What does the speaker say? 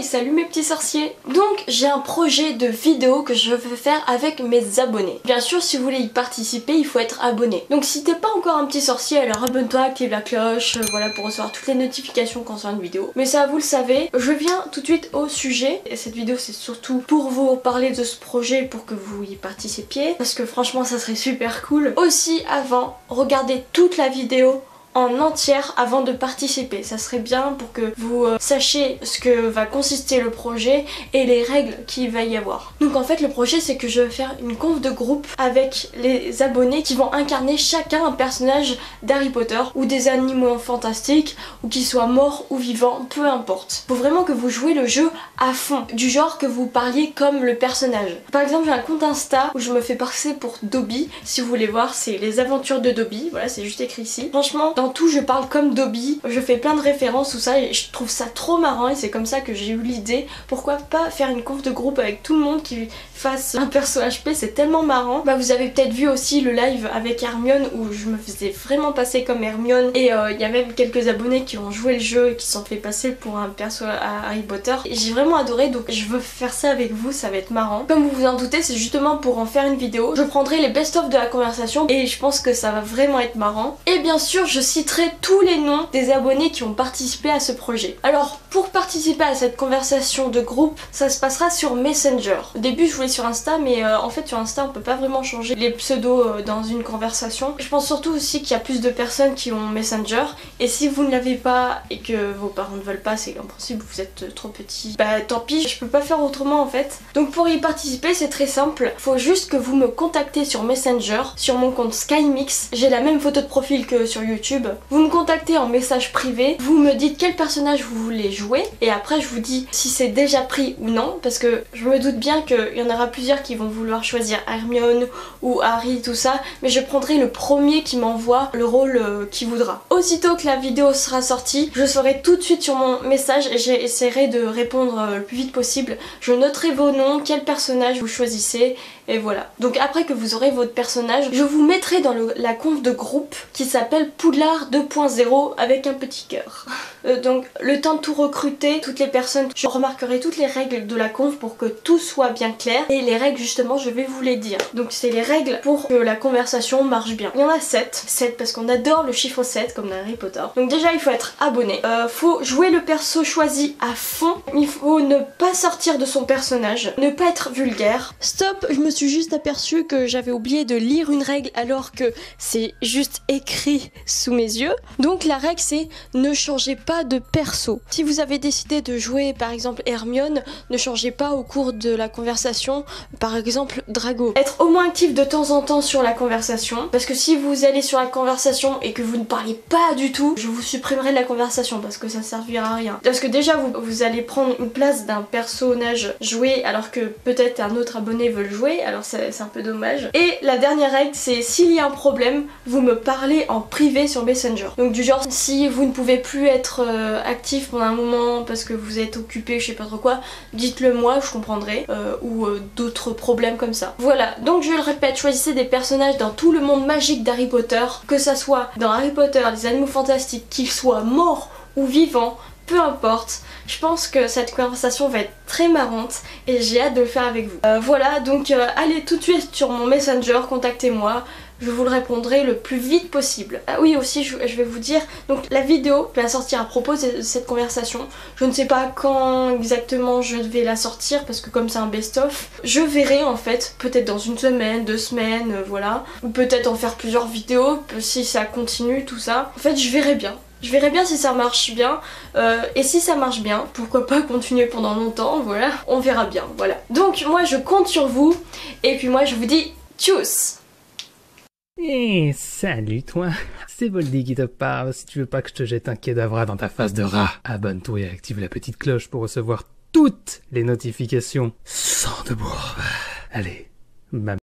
salut mes petits sorciers. Donc j'ai un projet de vidéo que je veux faire avec mes abonnés. Bien sûr si vous voulez y participer il faut être abonné. Donc si t'es pas encore un petit sorcier alors abonne-toi, active la cloche, voilà pour recevoir toutes les notifications concernant une vidéo. Mais ça vous le savez, je viens tout de suite au sujet. Et cette vidéo c'est surtout pour vous parler de ce projet pour que vous y participiez. Parce que franchement ça serait super cool. Aussi avant, regardez toute la vidéo en entière avant de participer. Ça serait bien pour que vous sachiez ce que va consister le projet et les règles qu'il va y avoir. Donc en fait le projet c'est que je vais faire une conf de groupe avec les abonnés qui vont incarner chacun un personnage d'Harry Potter ou des animaux fantastiques ou qu'ils soient morts ou vivants, peu importe. Faut vraiment que vous jouez le jeu à fond, du genre que vous parliez comme le personnage. Par exemple j'ai un compte Insta où je me fais passer pour Dobby. Si vous voulez voir c'est les aventures de Dobby, voilà c'est juste écrit ici. Franchement dans tout je parle comme Dobby, je fais plein de références tout ça et je trouve ça trop marrant et c'est comme ça que j'ai eu l'idée. Pourquoi pas faire une conf de groupe avec tout le monde qui fasse un perso HP, c'est tellement marrant. Bah vous avez peut-être vu aussi le live avec Hermione où je me faisais vraiment passer comme Hermione et il y a même quelques abonnés qui ont joué le jeu et qui se sont fait passer pour un perso à Harry Potter. Et j'ai vraiment adoré donc je veux faire ça avec vous, ça va être marrant. Comme vous vous en doutez c'est justement pour en faire une vidéo. Je prendrai les best-of de la conversation et je pense que ça va vraiment être marrant. Et bien sûr je citerai tous les noms des abonnés qui ont participé à ce projet. Alors pour participer à cette conversation de groupe, ça se passera sur Messenger. Au début je voulais sur Insta mais en fait sur Insta on peut pas vraiment changer les pseudos dans une conversation. Je pense surtout aussi qu'il y a plus de personnes qui ont Messenger et si vous ne l'avez pas et que vos parents ne veulent pas, c'est en principe vous êtes trop petit, bah tant pis, je peux pas faire autrement en fait. Donc pour y participer c'est très simple, faut juste que vous me contactez sur Messenger, sur mon compte SkyMix, j'ai la même photo de profil que sur YouTube. Vous me contactez en message privé, vous me dites quel personnage vous voulez jouer et après je vous dis si c'est déjà pris ou non parce que je me doute bien qu'il y en aura plusieurs qui vont vouloir choisir Hermione ou Harry tout ça mais je prendrai le premier qui m'envoie le rôle qu'il voudra. Aussitôt que la vidéo sera sortie, je serai tout de suite sur mon message et j'essaierai de répondre le plus vite possible. Je noterai vos noms, quel personnage vous choisissez et voilà. Donc après que vous aurez votre personnage, je vous mettrai dans la conf de groupe qui s'appelle Poudlard 2.0 avec un petit cœur. Donc le temps de tout recruter, toutes les personnes, je remarquerai toutes les règles de la conf pour que tout soit bien clair et les règles justement je vais vous les dire. Donc c'est les règles pour que la conversation marche bien. Il y en a 7 parce qu'on adore le chiffre 7 comme dans Harry Potter. Donc déjà il faut être abonné, faut jouer le perso choisi à fond, il faut ne pas sortir de son personnage, ne pas être vulgaire. Stop, je me suis juste aperçue que j'avais oublié de lire une règle alors que c'est juste écrit sous mes yeux. Donc la règle c'est ne changez pas de perso. Si vous avez décidé de jouer par exemple Hermione, ne changez pas au cours de la conversation par exemple Drago. Être au moins actif de temps en temps sur la conversation parce que si vous allez sur la conversation et que vous ne parlez pas du tout, je vous supprimerai de la conversation parce que ça servira à rien. Parce que déjà vous allez prendre une place d'un personnage joué alors que peut-être un autre abonné veut le jouer, alors c'est un peu dommage. Et la dernière règle c'est s'il y a un problème, vous me parlez en privé sur Messenger. Donc du genre si vous ne pouvez plus être actif pendant un moment parce que vous êtes occupé, je sais pas trop quoi, dites-le moi, je comprendrai, ou d'autres problèmes comme ça. Voilà, donc je le répète, choisissez des personnages dans tout le monde magique d'Harry Potter, que ça soit dans Harry Potter, les animaux fantastiques, qu'ils soient morts ou vivants, peu importe. Je pense que cette conversation va être très marrante et j'ai hâte de le faire avec vous. Voilà, donc allez tout de suite sur mon Messenger, contactez-moi. Je vous le répondrai le plus vite possible. Ah oui aussi je vais vous dire, donc la vidéo va sortir à propos de cette conversation. Je ne sais pas quand exactement je vais la sortir parce que comme c'est un best-of, je verrai en fait, peut-être dans une semaine, 2 semaines, voilà. Ou peut-être en faire plusieurs vidéos si ça continue tout ça. En fait je verrai bien. Je verrai bien si ça marche bien et si ça marche bien, pourquoi pas continuer pendant longtemps, voilà, on verra bien, voilà. Donc moi je compte sur vous et puis moi je vous dis tchuss. Eh, salut toi, c'est Voldy qui te parle. Si tu veux pas que je te jette un kedavra dans ta face de rat, abonne-toi et active la petite cloche pour recevoir toutes les notifications. Sans de bourbe. Allez, ma